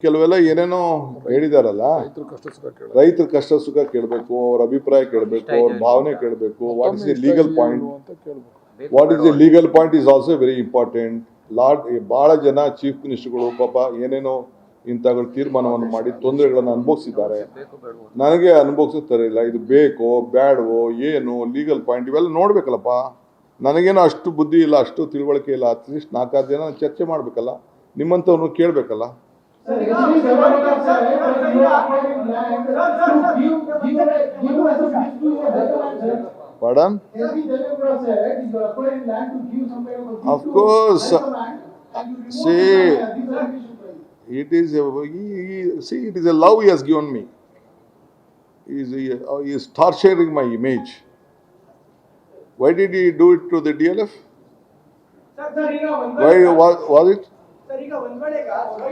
ಕೆಲವೆಲ್ಲ ಏನೇನೋ ಹೇಳಿದಾರಲ್ಲ, ರೈತರ ಕಷ್ಟ ಸುಖ ಕೇಳಬೇಕು, ಅವ್ರ ಅಭಿಪ್ರಾಯ ಕೇಳಬೇಕು, ಅವ್ರ ಭಾವನೆ ಕೇಳಬೇಕು. What is the legal point, what is the legal point is also very important. ಬಹಳ ಜನ ಚೀಫ್ ಮಿನಿಸ್ಟರ್ಗಳು ಪಾಪ ಏನೇನೋ ಇಂಥಗಳು ತೀರ್ಮಾನವನ್ನು ಮಾಡಿ ತೊಂದರೆಗಳನ್ನು ಅನುಭವಿಸಿದ್ದಾರೆ. ನನಗೆ ಅನುಭವಿಸುತ್ತಾರಿಲ್ಲ, ಇದು ಬೇಕೋ ಬೇಡವೋ ಏನು ಲೀಗಲ್ ಪಾಯಿಂಟ್ ಇವೆಲ್ಲ ನೋಡ್ಬೇಕಲ್ಲಪ್ಪ. ನನಗೇನೋ ಅಷ್ಟು ಬುದ್ಧಿ ಇಲ್ಲ, ಅಷ್ಟು ತಿಳುವಳಿಕೆ ಇಲ್ಲ. ಅಟ್ಲೀಸ್ಟ್ 4-5 ಜನ ಚರ್ಚೆ ಮಾಡ್ಬೇಕಲ್ಲ, ನಿಮ್ಮಂಥವ್ರನ್ನು ಕೇಳಬೇಕಲ್ಲ. Pardon? Of course. See, it is a love he has given me. He is torturing my image. Why did he do it to the DLF? Why was it? Sir, ಈಗ ಒಂದ್ ವೇಳೆ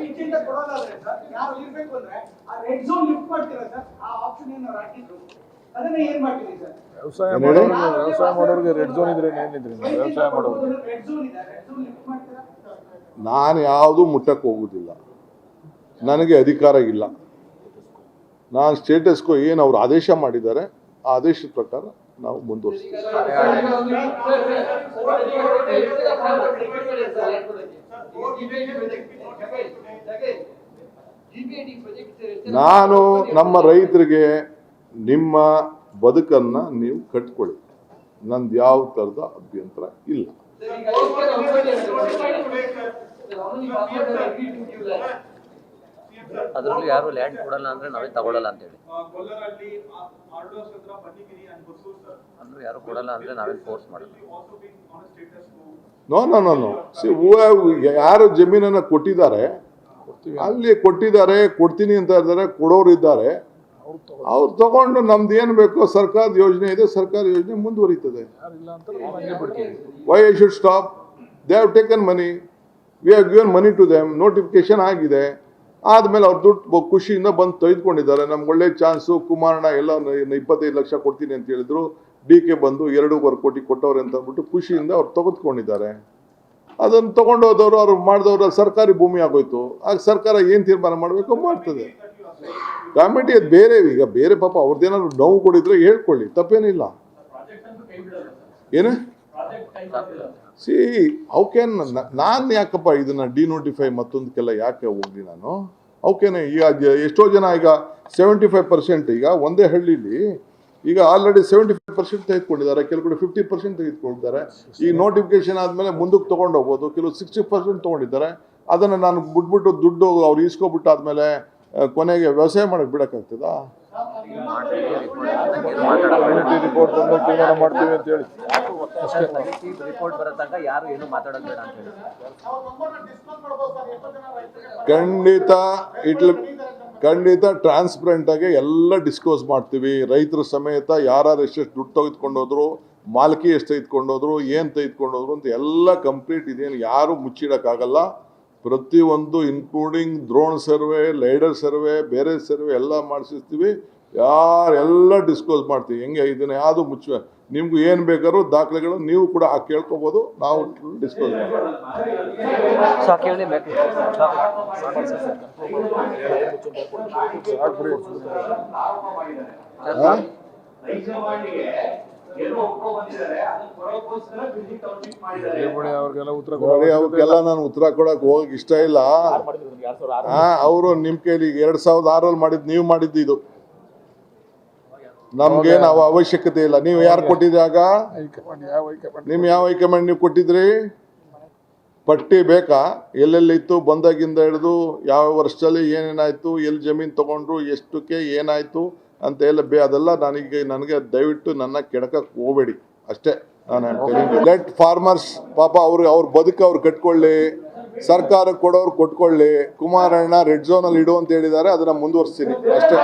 ಇಚ್ಛೆಯಿಂದ ಕೊಡೋದಾದ್ರೆ ಸರ್, ಯಾರು ಇರ್ಬೇಕು ಅಂದ್ರೆ ಆ ರೆಡ್ ಝೋನ್ ಲಿಫ್ಟ್ ಮಾಡ್ತೀರಾ sir, ಆ ಆಪ್ಷನ್ ಏನು ಹಾಕಿದ್ರು ಅದನ್ನ ಏನ್ ಮಾಡ್ತೀರಿ ಸರ್? ವ್ಯವಸಾಯ ಮಾಡೋರಿಗೆ ರೆಡ್ ಝೋನ್ ಇದ್ರೆ ಏನಿದ್ರಿ ವ್ಯವಸಾಯ ಮಾಡೋರು ರೆಡ್ ಝೋನ್ ಇದೆ, ರೆಡ್ ಝೋನ್ ಲಿಫ್ಟ್ ಮಾಡ್ತೀರಾ? ನಾನು ಯಾವುದು ಮುಟ್ಟಕ್ಕೆ ಹೋಗುದಿಲ್ಲ, ನನಗೆ ಅಧಿಕಾರ ಇಲ್ಲ. ನಾನು ಸ್ಟೇಟಸ್ಗೂ ಏನು ಅವ್ರು ಆದೇಶ ಮಾಡಿದ್ದಾರೆ ಆ ಆದೇಶದ ಪ್ರಕಾರ ನಾವು ಮುಂದುವರಿಸ್ತೀವಿ. ನಾನು ನಮ್ಮ ರೈತರಿಗೆ ನಿಮ್ಮ ಬದುಕನ್ನ ನೀವು ಕಟ್ಕೊಳ್ಳಿ, ನಂದು ಯಾವ ತರದ ಅಭ್ಯಂತರ ಇಲ್ಲ. ಅದರಲ್ಲಿ ಯಾರು ಲ್ಯಾಂಡ್ ಕೊಡಲ್ಲ ಅಂದ್ರೆ ನಾವೇ ತಗೊಳ್ಳಲ್ಲ ಅಂತ ಹೇಳಿ, ಅಂದ್ರೆ ಯಾರು ಕೊಡಲ್ಲ ಅಂದ್ರೆ ನಾವೇ ಫೋರ್ಸ್ ಮಾಡಲ್ಲ. No no no no see ಯಾರು ಜಮೀನನ್ನ ಕೊಟ್ಟಿದ್ದಾರೆ ಅಲ್ಲಿ ಕೊಟ್ಟಿದ್ದಾರೆ, ಕೊಡ್ತೀನಿ ಅಂತ ಇದ್ದಾರೆ, ಕೊಡೋರು ಇದ್ದಾರೆ, ಅವ್ರು ತಗೊಂಡು ನಮ್ದು ಏನು ಬೇಕೋ ಸರ್ಕಾರದ ಯೋಜನೆ ಇದೆ, ಸರ್ಕಾರದ ಯೋಜನೆ ಮುಂದುವರಿತದೆ. Why I should stop? They have taken money, we have given money to them, notification ಆಗಿದೆ. ಆದ್ಮೇಲೆ ಅವ್ರು ದುಡ್ಡು ಖುಷಿಯಿಂದ ಬಂದು ತೆಗೆದುಕೊಂಡಿದ್ದಾರೆ. ನಮ್ಗೆ ಒಳ್ಳೆ ಚಾನ್ಸು, ಕುಮಾರಣ್ಣ ಎಲ್ಲ 25 ಲಕ್ಷ ಕೊಡ್ತೀನಿ ಅಂತ ಹೇಳಿದ್ರು, DK ಬಂದು 2.25 ಕೋಟಿ ಕೊಟ್ಟವ್ರೆ ಅಂತ ಅಂದ್ಬಿಟ್ಟು ಖುಷಿಯಿಂದ ಅವ್ರು ತೆಗೆದುಕೊಂಡಿದ್ದಾರೆ. ಅದನ್ನು ತಗೊಂಡೋದವರು ಅವ್ರು ಮಾಡಿದವರು ಸರ್ಕಾರಿ ಭೂಮಿ ಆಗೋಯ್ತು. ಆಗ ಸರ್ಕಾರ ಏನು ತೀರ್ಮಾನ ಮಾಡಬೇಕು ಮಾಡ್ತದೆ. ಕಮಿಟಿ ಅದು ಬೇರೆ, ಈಗ ಬೇರೆ ಪಾಪ ಅವ್ರದ್ದೇನಾದ್ರು ನೋವು ಕೊಡಿದ್ರೆ ಹೇಳ್ಕೊಳ್ಳಿ, ತಪ್ಪೇನಿಲ್ಲ. ಏನು ಸಿ ಹೌ ಕ್ಯಾನ್ ನಾನು ಯಾಕಪ್ಪ ಇದನ್ನ ಡಿನೋಟಿಫೈ ಮತ್ತೊಂದಕ್ಕೆಲ್ಲ ಯಾಕೆ ಹೋಗ್ಲಿ ನಾನು? ಅವಕ್ಕೇನೆ ಈಗ ಎಷ್ಟೋ ಜನ ಈಗ 75% ಈಗ ಒಂದೇ ಹಳ್ಳಿಲಿ ಈಗ ಆಲ್ರೆಡಿ 75% ತೆಗೆದುಕೊಂಡಿದ್ದಾರೆ, ಕೆಲವು ಕಡೆ 50% ತೆಗೆದುಕೊಂಡಿದ್ದಾರೆ. ಈ ನೋಟಿಫಿಕೇಶನ್ ಆದಮೇಲೆ ಮುಂದಕ್ಕೆ ತೊಗೊಂಡು ಹೋಗ್ಬೋದು. ಕೆಲವು 60% ತೊಗೊಂಡಿದ್ದಾರೆ. ಅದನ್ನು ನಾನು ಬಿಟ್ಬಿಟ್ಟು ದುಡ್ಡು ಅವ್ರು ಈಸ್ಕೊಬಿಟ್ಟು ಆದಮೇಲೆ ಕೊನೆಗೆ ವ್ಯವಸಾಯ ಮಾಡಕ್ಕೆ ಬಿಡೋಕ್ಕಾಗ್ತದಾ? ರಿಪೋರ್ಟ್ ಬಂದು ತೀರ್ಮಾನ ಮಾಡ್ತೀವಿ ಅಂತ ಹೇಳಿ ರಿಪೋರ್ಟ್ ಬರೋ ತನಕ ಯಾರು ಏನು ಮಾತಾಡೋದು ಬೇಡ ಅಂತ ಹೇಳಿ. ಖಂಡಿತ ಟ್ರಾನ್ಸ್ಪರೆಂಟ್ ಆಗಿ ಎಲ್ಲ ಡಿಸ್ಕಸ್ ಮಾಡ್ತೀವಿ. ರೈತರ ಸಮೇತ ಯಾರು ಎಷ್ಟೆಷ್ಟು ದುಡ್ಡು ತೆಗೆದುಕೊಂಡೋದ್ರು, ಮಾಲ್ಕಿ ಎಷ್ಟು ತೆಗೆದುಕೊಂಡೋದ್ರು, ಏನು ತೆಗೆದುಕೊಂಡೋದ್ರು ಅಂತ ಎಲ್ಲ ಕಂಪ್ಲೀಟ್ ಇದೇನು ಯಾರು ಮುಚ್ಚಿಡೋಕ್ಕಾಗಲ್ಲ. ಪ್ರತಿಯೊಂದು including drone survey, lidar survey, ಬೇರೆ ಸರ್ವೆ ಎಲ್ಲ ಮಾಡಿಸಿರ್ತೀವಿ. ಯಾರೆಲ್ಲ ಡಿಸ್ಕಸ್ ಮಾಡ್ತೀವಿ. ಹೆಂಗೆ ಇದನ್ನ ಯಾವುದು ಮುಚ್ಚ, ನಿಮ್ಗೂ ಏನು ಬೇಕಾದ್ರೂ ದಾಖಲೆಗಳು ನೀವು ಕೂಡ ಕೇಳ್ಕೊಬೋದು, ನಾವು ಡಿಸ್ಕಸ್ ಅವಕ್ಕೆಲ್ಲ ನಾನು ಉತ್ತರ ಕೊಡಕ್ ಹೋಗಕ್ ಇಷ್ಟ ಇಲ್ಲ. ಅವರು ನಿಮ್ ಕೈಲಿ 2006 ಮಾಡಿದ್, ನೀವು ಮಾಡಿದ್ದು ಇದು. ನಮ್ಗೆ ನಾವು ಅವಶ್ಯಕತೆ ಇಲ್ಲ. ನೀವು ಯಾರು ಕೊಟ್ಟಿದ್ರಿ ಆಗ? ನಿಮ್ ಯಾವ ಹೈಕಮಾಂಡ್ ನೀವು ಕೊಟ್ಟಿದ್ರಿ? ಪಟ್ಟಿ ಬೇಕಾ? ಎಲ್ಲೆಲ್ಲಿ ಇತ್ತು ಬಂದಾಗಿಂದ ಹಿಡಿದು ಯಾವ ವರ್ಷದಲ್ಲಿ ಏನೇನಾಯ್ತು, ಎಲ್ಲಿ ಜಮೀನು ತಗೊಂಡ್ರು, ಎಷ್ಟಕ್ಕೆ ಏನಾಯ್ತು ಅಂತ ಎಲ್ಲ ಅದೆಲ್ಲ ನನಗೆ ದಯವಿಟ್ಟು ನನ್ನ ಕೆಣಕಕ್ಕೆ ಹೋಗಬೇಡಿ ಅಷ್ಟೇ. ನಾನು ಲೆಟ್ ಫಾರ್ಮರ್ಸ್ ಪಾಪ ಅವ್ರ ಬದುಕು ಅವ್ರು ಕಟ್ಕೊಳ್ಳಿ, ಸರ್ಕಾರ ಕೊಡೋರು ಕೊಟ್ಕೊಳ್ಳಿ. ಕುಮಾರಣ್ಣ ರೆಡ್ ಝೋನಲ್ಲಿ ಇಡು ಅಂತ ಹೇಳಿದ್ದಾರೆ, ಅದನ್ನ ಮುಂದುವರಿಸ್ತೀನಿ ಅಷ್ಟೇ.